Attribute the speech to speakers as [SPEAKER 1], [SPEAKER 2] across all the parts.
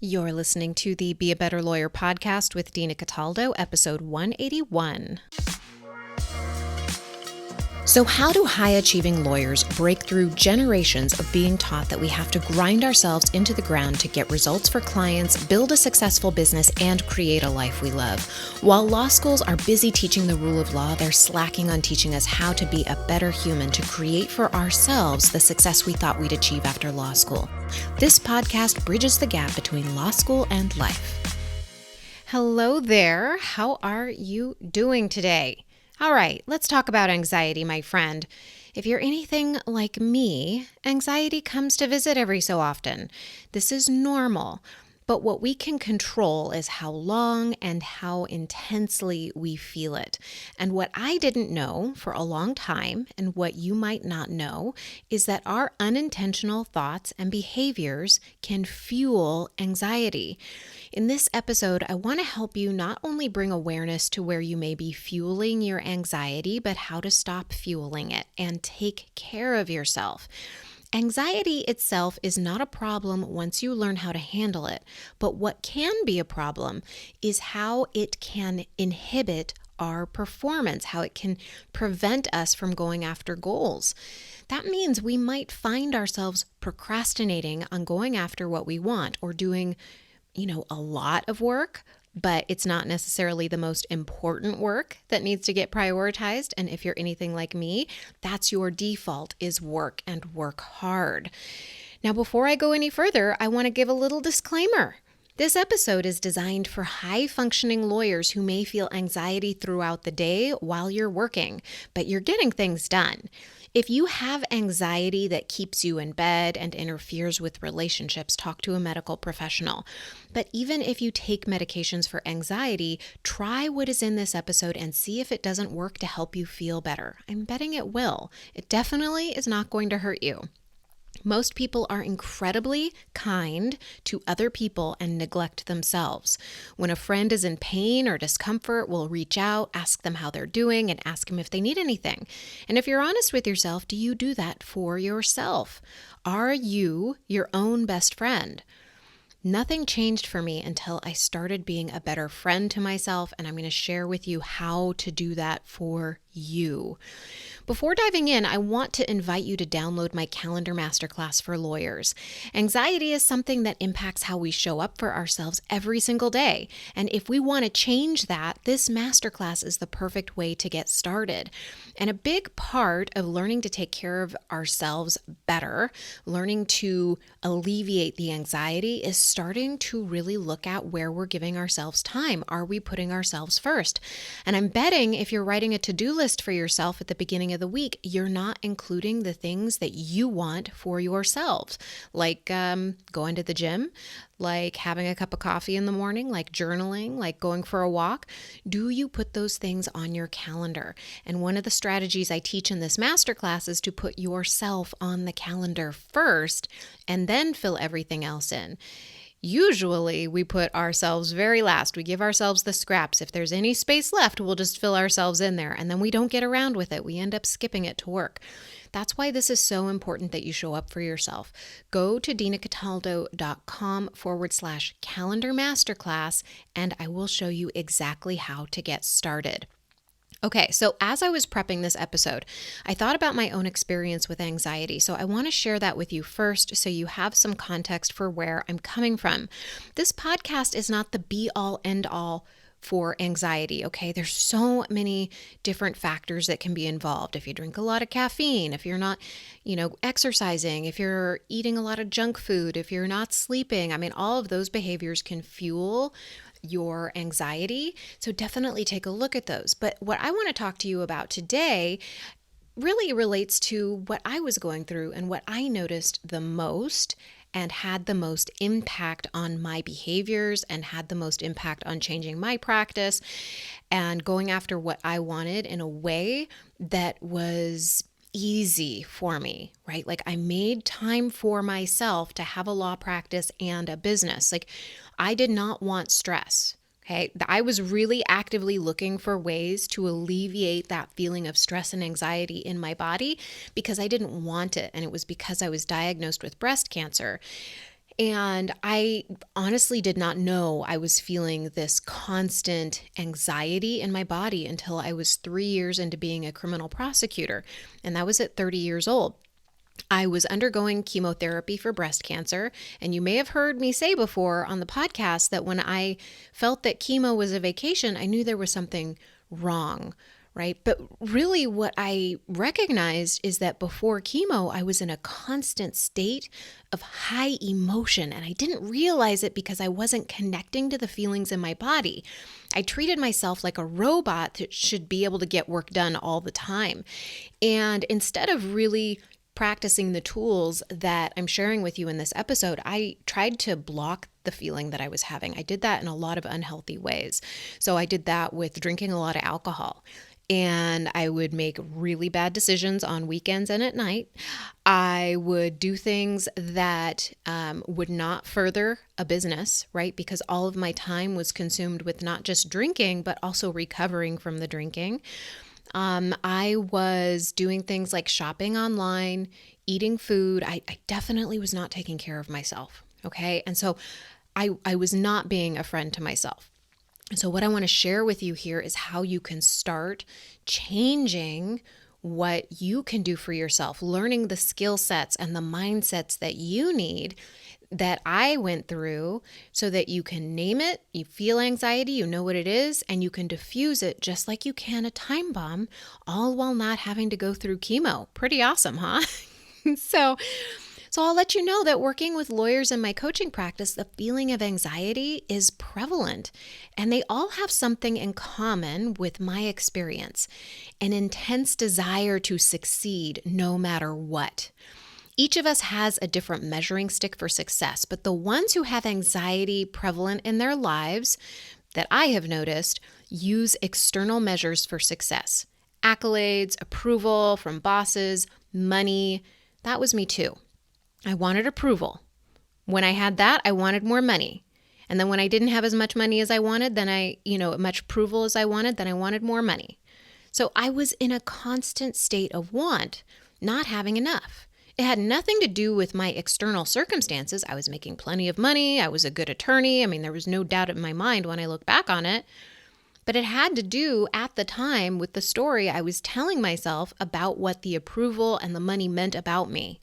[SPEAKER 1] You're listening to the Be a Better Lawyer podcast with Dina Cataldo, episode 181. So how do high-achieving lawyers break through generations of being taught that we have to grind ourselves into the ground to get results for clients, build a successful business, and create a life we love? While law schools are busy teaching the rule of law, they're slacking on teaching us how to be a better human to create for ourselves the success we thought we'd achieve after law school. This podcast bridges the gap between law school and life. Hello there. How are you doing today? All right, let's talk about anxiety, my friend. If you're anything like me, anxiety comes to visit every so often. This is normal, but what we can control is how long and how intensely we feel it. And what I didn't know for a long time, and what you might not know, is that our unintentional thoughts and behaviors can fuel anxiety. In this episode, I want to help you not only bring awareness to where you may be fueling your anxiety, but how to stop fueling it and take care of yourself. Anxiety itself is not a problem once you learn how to handle it, but what can be a problem is how it can inhibit our performance, how it can prevent us from going after goals. That means we might find ourselves procrastinating on going after what we want or doing a lot of work, but it's not necessarily the most important work that needs to get prioritized. And if you're anything like me, that's your default, is work and work hard. Now, before I go any further, I want to give a little disclaimer. This episode is designed for high-functioning lawyers who may feel anxiety throughout the day while you're working, but you're getting things done. If you have anxiety that keeps you in bed and interferes with relationships, talk to a medical professional. But even if you take medications for anxiety, try what is in this episode and see if it doesn't work to help you feel better. I'm betting it will. It definitely is not going to hurt you. Most people are incredibly kind to other people and neglect themselves. When a friend is in pain or discomfort, we'll reach out, ask them how they're doing, and ask them if they need anything. And if you're honest with yourself, do you do that for yourself? Are you your own best friend? Nothing changed for me until I started being a better friend to myself, and I'm going to share with you how to do that for you. Before diving in, I want to invite you to download my calendar masterclass for lawyers. Anxiety is something that impacts how we show up for ourselves every single day. And if we want to change that, this masterclass is the perfect way to get started. And a big part of learning to take care of ourselves better, learning to alleviate the anxiety, is starting to really look at where we're giving ourselves time. Are we putting ourselves first? And I'm betting if you're writing a to-do list for yourself at the beginning of the week, you're not including the things that you want for yourselves, like going to the gym, like having a cup of coffee in the morning, like journaling, like going for a walk. Do you put those things on your calendar? And one of the strategies I teach in this masterclass is to put yourself on the calendar first and then fill everything else in. Usually we put ourselves very last. We give ourselves the scraps. If there's any space left, we'll just fill ourselves in there, and then we don't get around with it. We end up skipping it to work. That's why this is so important that you show up for yourself. Go to dinacataldo.com/calendar masterclass, and I will show you exactly how to get started. Okay, so as I was prepping this episode, I thought about my own experience with anxiety. So I want to share that with you first so you have some context for where I'm coming from. This podcast is not the be-all, end-all for anxiety, okay? There's so many different factors that can be involved. If you drink a lot of caffeine, if you're not, exercising, if you're eating a lot of junk food, if you're not sleeping, all of those behaviors can fuel your anxiety. So definitely take a look at those. But what I want to talk to you about today really relates to what I was going through and what I noticed the most and had the most impact on my behaviors and had the most impact on changing my practice and going after what I wanted in a way that was easy for me, right? Like I made time for myself to have a law practice and a business. Like I did not want stress. Okay. I was really actively looking for ways to alleviate that feeling of stress and anxiety in my body because I didn't want it. And it was because I was diagnosed with breast cancer. And I honestly did not know I was feeling this constant anxiety in my body until I was 3 years into being a criminal prosecutor. And that was at 30 years old. I was undergoing chemotherapy for breast cancer. And you may have heard me say before on the podcast that when I felt that chemo was a vacation, I knew there was something wrong, right? But really what I recognized is that before chemo, I was in a constant state of high emotion, and I didn't realize it because I wasn't connecting to the feelings in my body. I treated myself like a robot that should be able to get work done all the time. And instead of really practicing the tools that I'm sharing with you in this episode, I tried to block the feeling that I was having. I did that in a lot of unhealthy ways. So I did that with drinking a lot of alcohol. And I would make really bad decisions on weekends and at night. I would do things that would not further a business, right? Because all of my time was consumed with not just drinking, but also recovering from the drinking. I was doing things like shopping online, eating food. I definitely was not taking care of myself. Okay. And so I was not being a friend to myself. So what I want to share with you here is how you can start changing what you can do for yourself, learning the skill sets and the mindsets that you need that I went through so that you can name it, you feel anxiety, you know what it is, and you can diffuse it just like you can a time bomb, all while not having to go through chemo. Pretty awesome, huh? So I'll let you know that working with lawyers in my coaching practice, the feeling of anxiety is prevalent, and they all have something in common with my experience, an intense desire to succeed no matter what. Each of us has a different measuring stick for success, but the ones who have anxiety prevalent in their lives that I have noticed use external measures for success. Accolades, approval from bosses, money. That was me too. I wanted approval. When I had that, I wanted more money. And then when I didn't have as much money as I wanted, much approval as I wanted, then I wanted more money. So I was in a constant state of want, not having enough. It had nothing to do with my external circumstances. I was making plenty of money. I was a good attorney. I mean, there was no doubt in my mind when I look back on it. But it had to do at the time with the story I was telling myself about what the approval and the money meant about me.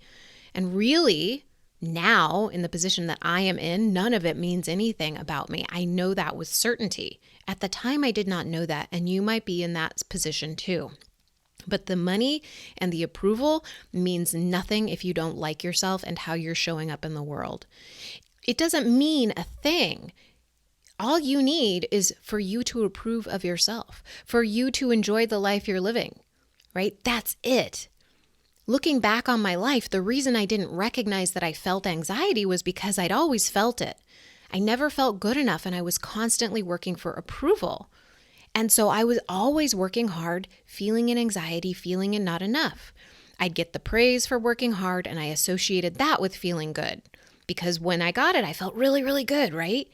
[SPEAKER 1] And really, now in the position that I am in, none of it means anything about me. I know that with certainty. At the time, I did not know that, and you might be in that position too. But the money and the approval means nothing if you don't like yourself and how you're showing up in the world. It doesn't mean a thing. All you need is for you to approve of yourself, for you to enjoy the life you're living, right? That's it. Looking back on my life, the reason I didn't recognize that I felt anxiety was because I'd always felt it. I never felt good enough, and I was constantly working for approval. And so I was always working hard, feeling an anxiety, feeling it not enough. I'd get the praise for working hard, and I associated that with feeling good. Because when I got it, I felt really, really good, right?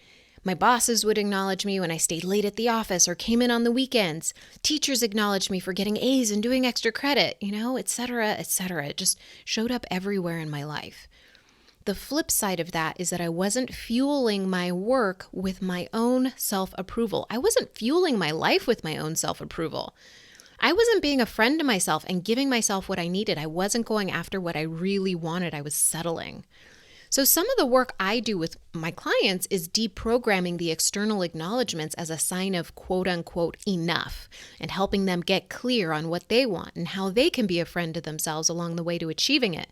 [SPEAKER 1] My bosses would acknowledge me when I stayed late at the office or came in on the weekends. Teachers acknowledged me for getting A's and doing extra credit, et cetera, et cetera. It just showed up everywhere in my life. The flip side of that is that I wasn't fueling my work with my own self-approval. I wasn't fueling my life with my own self-approval. I wasn't being a friend to myself and giving myself what I needed. I wasn't going after what I really wanted. I was settling. So some of the work I do with my clients is deprogramming the external acknowledgments as a sign of quote unquote enough and helping them get clear on what they want and how they can be a friend to themselves along the way to achieving it.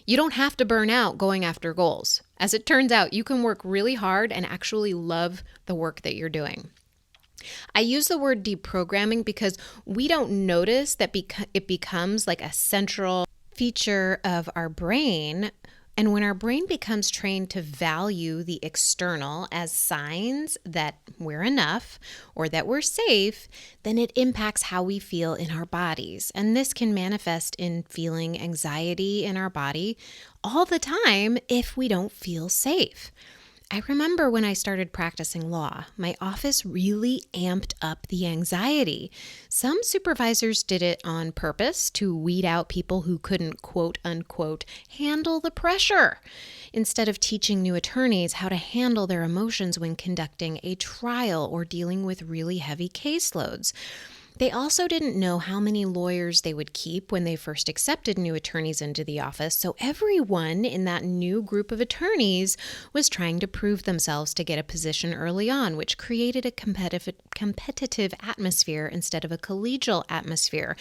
[SPEAKER 1] You don't have to burn out going after goals. As it turns out, you can work really hard and actually love the work that you're doing. I use the word deprogramming because we don't notice that it becomes like a central feature of our brain. And when our brain becomes trained to value the external as signs that we're enough or that we're safe, then it impacts how we feel in our bodies. And this can manifest in feeling anxiety in our body all the time if we don't feel safe. I remember when I started practicing law, my office really amped up the anxiety. Some supervisors did it on purpose to weed out people who couldn't, quote unquote, handle the pressure, instead of teaching new attorneys how to handle their emotions when conducting a trial or dealing with really heavy caseloads. They also didn't know how many lawyers they would keep when they first accepted new attorneys into the office, so everyone in that new group of attorneys was trying to prove themselves to get a position early on, which created a competitive atmosphere instead of a collegial atmosphere.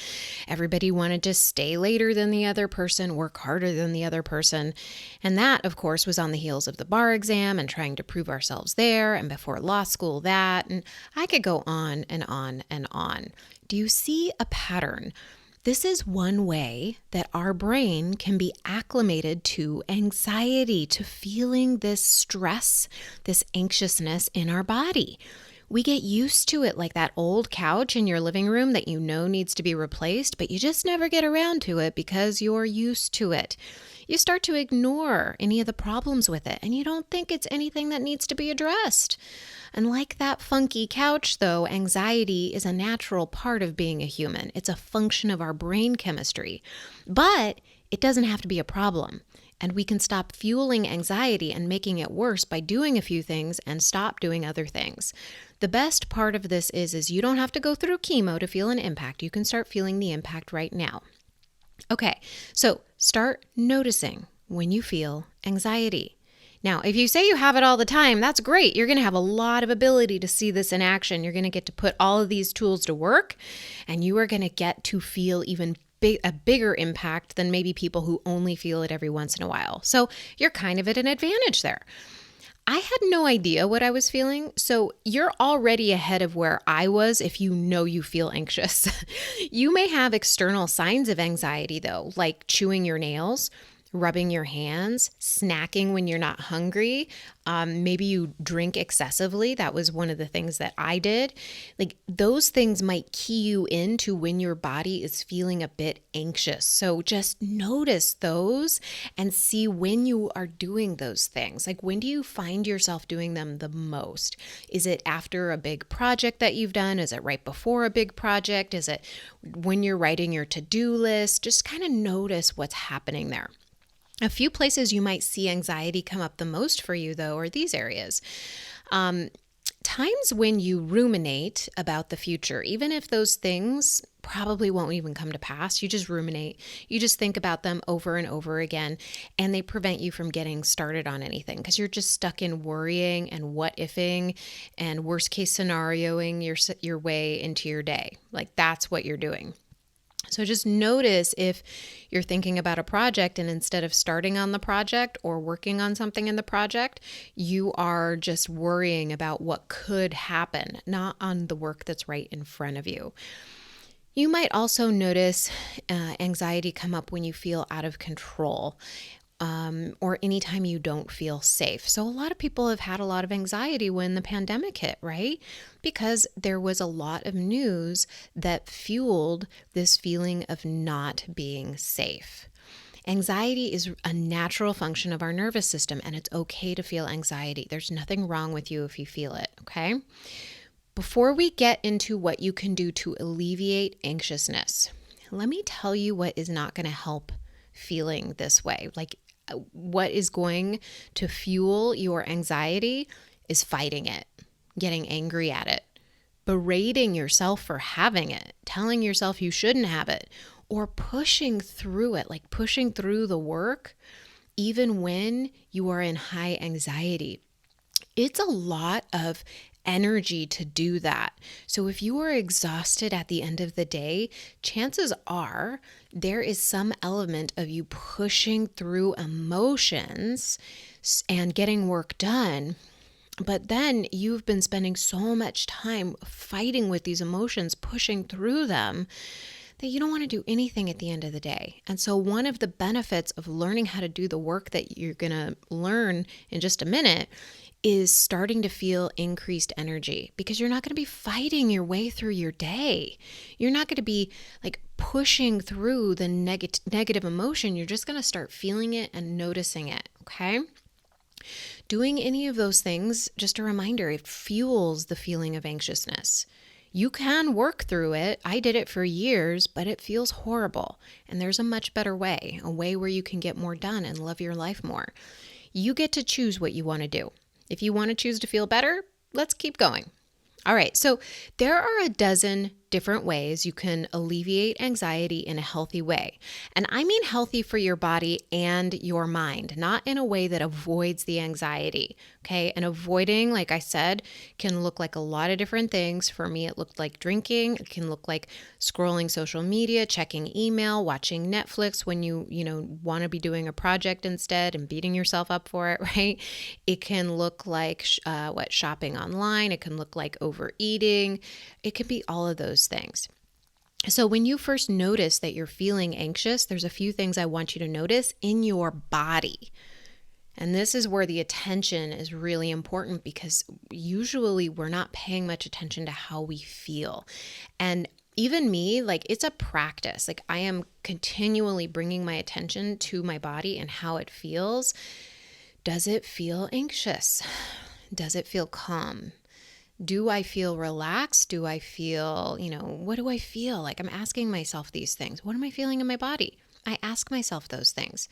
[SPEAKER 1] Everybody wanted to stay later than the other person, work harder than the other person, and that, of course, was on the heels of the bar exam and trying to prove ourselves there, and before law school that, and I could go on and on and on. Do you see a pattern? This is one way that our brain can be acclimated to anxiety, to feeling this stress, this anxiousness in our body. We get used to it like that old couch in your living room that you know needs to be replaced, but you just never get around to it because you're used to it. You start to ignore any of the problems with it, and you don't think it's anything that needs to be addressed. And like that funky couch, though, anxiety is a natural part of being a human. It's a function of our brain chemistry. But it doesn't have to be a problem. And we can stop fueling anxiety and making it worse by doing a few things and stop doing other things. The best part of this is you don't have to go through chemo to feel an impact. You can start feeling the impact right now. Okay, so start noticing when you feel anxiety. Now, if you say you have it all the time, that's great. You're going to have a lot of ability to see this in action. You're going to get to put all of these tools to work, and you are going to get to feel even a bigger impact than maybe people who only feel it every once in a while. So you're kind of at an advantage there. I had no idea what I was feeling, so you're already ahead of where I was if you know you feel anxious. You may have external signs of anxiety, though, like chewing your nails, rubbing your hands, snacking when you're not hungry. Maybe you drink excessively. That was one of the things that I did. Like those things might key you into when your body is feeling a bit anxious. So just notice those and see when you are doing those things. Like when do you find yourself doing them the most? Is it after a big project that you've done? Is it right before a big project? Is it when you're writing your to-do list? Just kind of notice what's happening there. A few places you might see anxiety come up the most for you, though, are these areas. Times when you ruminate about the future, even if those things probably won't even come to pass, you just ruminate. You just think about them over and over again, and they prevent you from getting started on anything because you're just stuck in worrying and what-ifing and worst-case scenarioing your way into your day. Like that's what you're doing. So just notice if you're thinking about a project and instead of starting on the project or working on something in the project, you are just worrying about what could happen, not on the work that's right in front of you. You might also notice anxiety come up when you feel out of control. Or anytime you don't feel safe. So a lot of people have had a lot of anxiety when the pandemic hit, right? Because there was a lot of news that fueled this feeling of not being safe. Anxiety is a natural function of our nervous system, and it's okay to feel anxiety. There's nothing wrong with you if you feel it, okay? Before we get into what you can do to alleviate anxiousness, let me tell you what is not going to help feeling this way. Like what is going to fuel your anxiety is fighting it, getting angry at it, berating yourself for having it, telling yourself you shouldn't have it, or pushing through it, like pushing through the work, even when you are in high anxiety. It's a lot of energy to do that. So if you are exhausted at the end of the day, chances are there is some element of you pushing through emotions and getting work done. But then you've been spending so much time fighting with these emotions, pushing through them, that you don't want to do anything at the end of the day. And so one of the benefits of learning how to do the work that you're going to learn in just a minute is starting to feel increased energy, because you're not going to be fighting your way through your day. You're not going to be like pushing through the negative emotion. You're just going to start feeling it and noticing it, okay? Doing any of those things, just a reminder, it fuels the feeling of anxiousness. You can work through it. I did it for years, but it feels horrible. And there's a much better way, a way where you can get more done and love your life more. You get to choose what you want to do. If you want to choose to feel better, let's keep going. All right, so there are a dozen different ways you can alleviate anxiety in a healthy way. And I mean healthy for your body and your mind, not in a way that avoids the anxiety, okay? And avoiding, like I said, can look like a lot of different things. For me, it looked like drinking. It can look like scrolling social media, checking email, watching Netflix when you want to be doing a project instead and beating yourself up for it, right? It can look like shopping online. It can look like overeating. It could be all of those things. So when you first notice that you're feeling anxious, there's a few things I want you to notice in your body. And this is where the attention is really important, because usually we're not paying much attention to how we feel. And even me, like, it's a practice. Like, I am continually bringing my attention to my body and how it feels. Does it feel anxious? Does it feel calm? Do I feel relaxed? Do I feel, what do I feel? Like, I'm asking myself these things. What am I feeling in my body? I ask myself those things.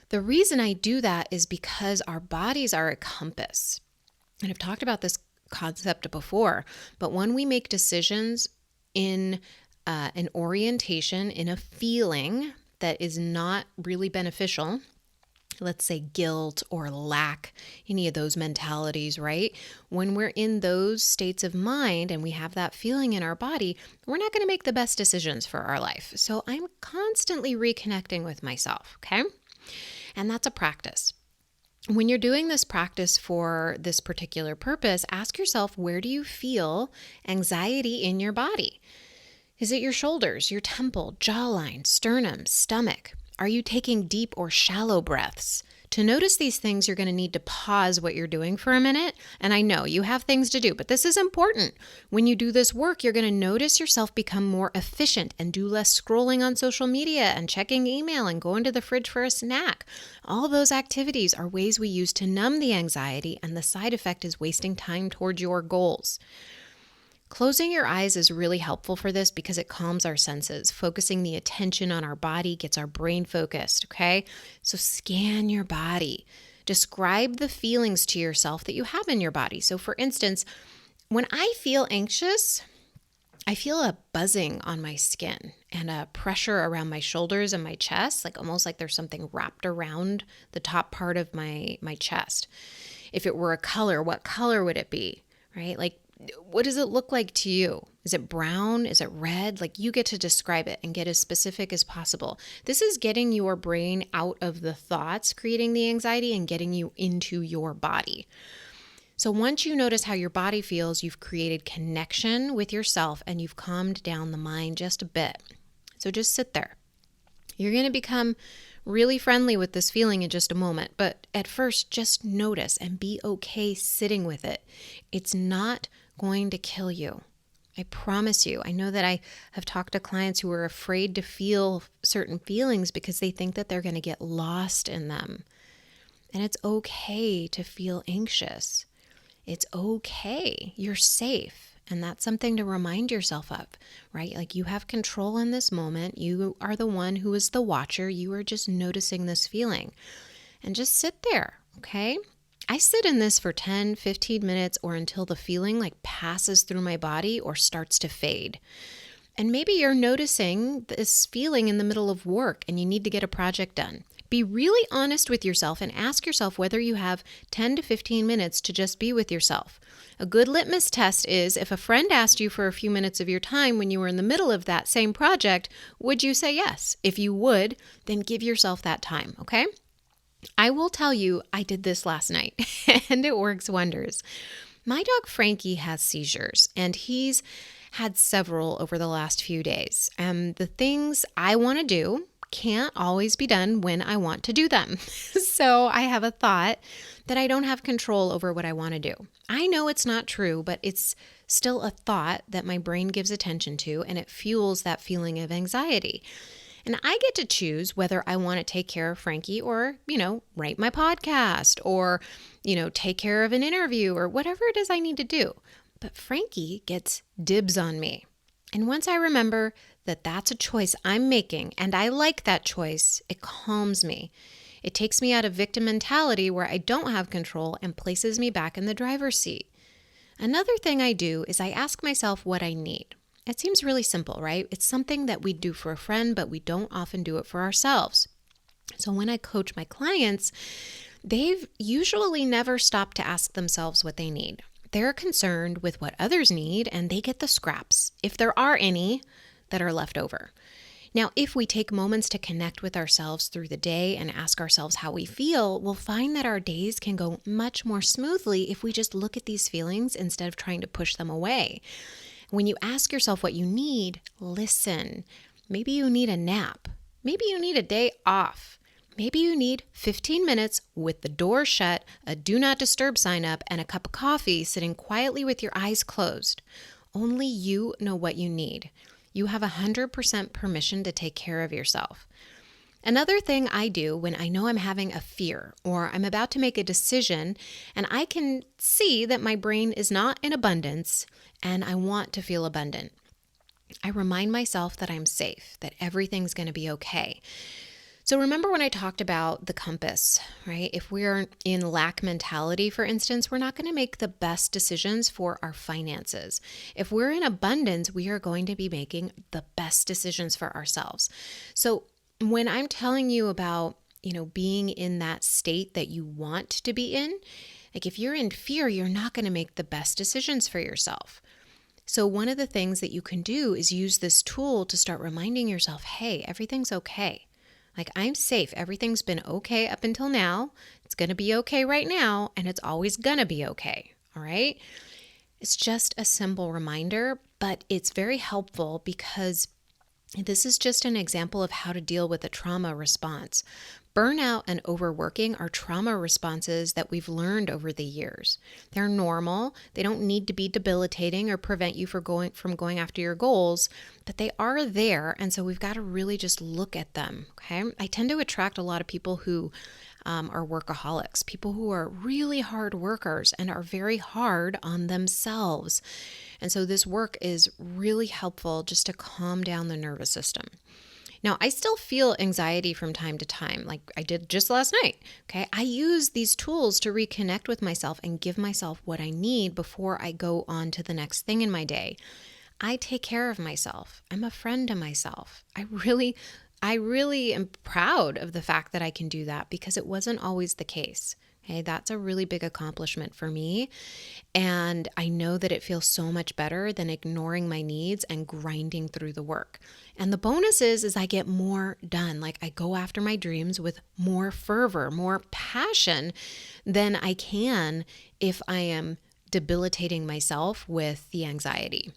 [SPEAKER 1] The reason I do that is because our bodies are a compass. And I've talked about this concept before, but when we make decisions in an orientation, in a feeling that is not really beneficial, let's say guilt or lack, any of those mentalities, right? When we're in those states of mind and we have that feeling in our body, we're not going to make the best decisions for our life. So I'm constantly reconnecting with myself, okay? And that's a practice. When you're doing this practice for this particular purpose, ask yourself, where do you feel anxiety in your body? Is it your shoulders, your temple, jawline, sternum, stomach? Are you taking deep or shallow breaths? To notice these things, you're going to need to pause what you're doing for a minute. And I know you have things to do, but this is important. When you do this work, you're going to notice yourself become more efficient and do less scrolling on social media and checking email and going to the fridge for a snack. All those activities are ways we use to numb the anxiety, and the side effect is wasting time towards your goals. Closing your eyes is really helpful for this because it calms our senses. Focusing the attention on our body gets our brain focused, okay? So scan your body. Describe the feelings to yourself that you have in your body. So for instance, when I feel anxious, I feel a buzzing on my skin and a pressure around my shoulders and my chest, like almost like there's something wrapped around the top part of my chest. If it were a color, what color would it be, right? Like, what does it look like to you? Is it brown? Is it red? Like, you get to describe it and get as specific as possible. This is getting your brain out of the thoughts creating the anxiety and getting you into your body. So once you notice how your body feels, you've created connection with yourself and you've calmed down the mind just a bit. So just sit there. You're going to become really friendly with this feeling in just a moment, but at first just notice and be okay sitting with it. It's not going to kill you. I promise you. I know that I have talked to clients who are afraid to feel certain feelings because they think that they're going to get lost in them. And it's okay to feel anxious. It's okay. You're safe. And that's something to remind yourself of, right? Like, you have control in this moment. You are the one who is the watcher. You are just noticing this feeling. And just sit there, okay? I sit in this for 10, 15 minutes or until the feeling like passes through my body or starts to fade. And maybe you're noticing this feeling in the middle of work and you need to get a project done. Be really honest with yourself and ask yourself whether you have 10 to 15 minutes to just be with yourself. A good litmus test is if a friend asked you for a few minutes of your time when you were in the middle of that same project, would you say yes? If you would, then give yourself that time, okay? I will tell you, I did this last night and it works wonders. My dog Frankie has seizures and he's had several over the last few days. The things I want to do can't always be done when I want to do them. So I have a thought that I don't have control over what I want to do. I know it's not true, but it's still a thought that my brain gives attention to, and it fuels that feeling of anxiety. And I get to choose whether I want to take care of Frankie or, write my podcast or, take care of an interview or whatever it is I need to do. But Frankie gets dibs on me. And once I remember that that's a choice I'm making and I like that choice, it calms me. It takes me out of victim mentality where I don't have control and places me back in the driver's seat. Another thing I do is I ask myself what I need. It seems really simple, right? It's something that we do for a friend, but we don't often do it for ourselves. So when I coach my clients, they've usually never stopped to ask themselves what they need. They're concerned with what others need, and they get the scraps, if there are any, that are left over. Now, if we take moments to connect with ourselves through the day and ask ourselves how we feel, we'll find that our days can go much more smoothly if we just look at these feelings instead of trying to push them away. When you ask yourself what you need, listen. Maybe you need a nap. Maybe you need a day off. Maybe you need 15 minutes with the door shut, a do not disturb sign up, and a cup of coffee sitting quietly with your eyes closed. Only you know what you need. You have 100% permission to take care of yourself. Another thing I do when I know I'm having a fear or I'm about to make a decision and I can see that my brain is not in abundance and I want to feel abundant, I remind myself that I'm safe, that everything's going to be okay. So remember when I talked about the compass, right? If we're in lack mentality, for instance, we're not going to make the best decisions for our finances. If we're in abundance, we are going to be making the best decisions for ourselves. So when I'm telling you about, being in that state that you want to be in, like if you're in fear, you're not going to make the best decisions for yourself. So one of the things that you can do is use this tool to start reminding yourself, hey, everything's okay. Like I'm safe. Everything's been okay up until now. It's going to be okay right now, and it's always going to be okay. All right. It's just a simple reminder, but it's very helpful because this is just an example of how to deal with a trauma response. Burnout and overworking are trauma responses that we've learned over the years. They're normal. They don't need to be debilitating or prevent you from going after your goals, but they are there. And so we've got to really just look at them. Okay. I tend to attract a lot of people who are workaholics, people who are really hard workers and are very hard on themselves. And so this work is really helpful just to calm down the nervous system. Now, I still feel anxiety from time to time, like I did just last night. Okay. I use these tools to reconnect with myself and give myself what I need before I go on to the next thing in my day. I take care of myself. I'm a friend to myself. I really am proud of the fact that I can do that because it wasn't always the case. Okay, that's a really big accomplishment for me. And I know that it feels so much better than ignoring my needs and grinding through the work. And the bonus is I get more done. Like I go after my dreams with more fervor, more passion than I can if I am debilitating myself with the anxiety.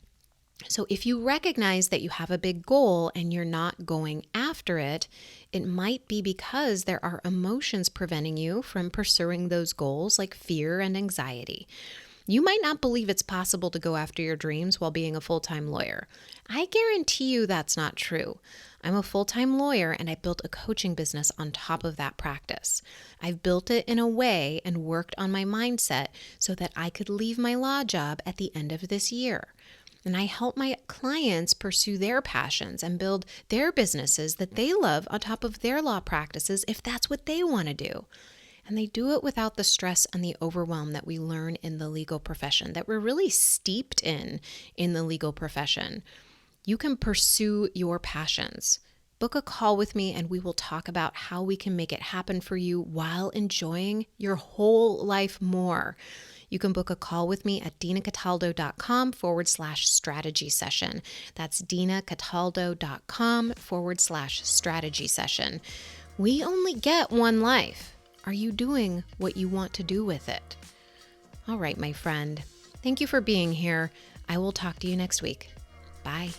[SPEAKER 1] So if you recognize that you have a big goal and you're not going after it, it might be because there are emotions preventing you from pursuing those goals like fear and anxiety. You might not believe it's possible to go after your dreams while being a full-time lawyer. I guarantee you that's not true. I'm a full-time lawyer and I built a coaching business on top of that practice. I've built it in a way and worked on my mindset so that I could leave my law job at the end of this year. And I help my clients pursue their passions and build their businesses that they love on top of their law practices if that's what they want to do. And they do it without the stress and the overwhelm that we learn in the legal profession, that we're really steeped in the legal profession. You can pursue your passions. Book a call with me and we will talk about how we can make it happen for you while enjoying your whole life more. You can book a call with me at dinacataldo.com/strategy session. That's dinacataldo.com/strategy session. We only get one life. Are you doing what you want to do with it? All right, my friend. Thank you for being here. I will talk to you next week. Bye.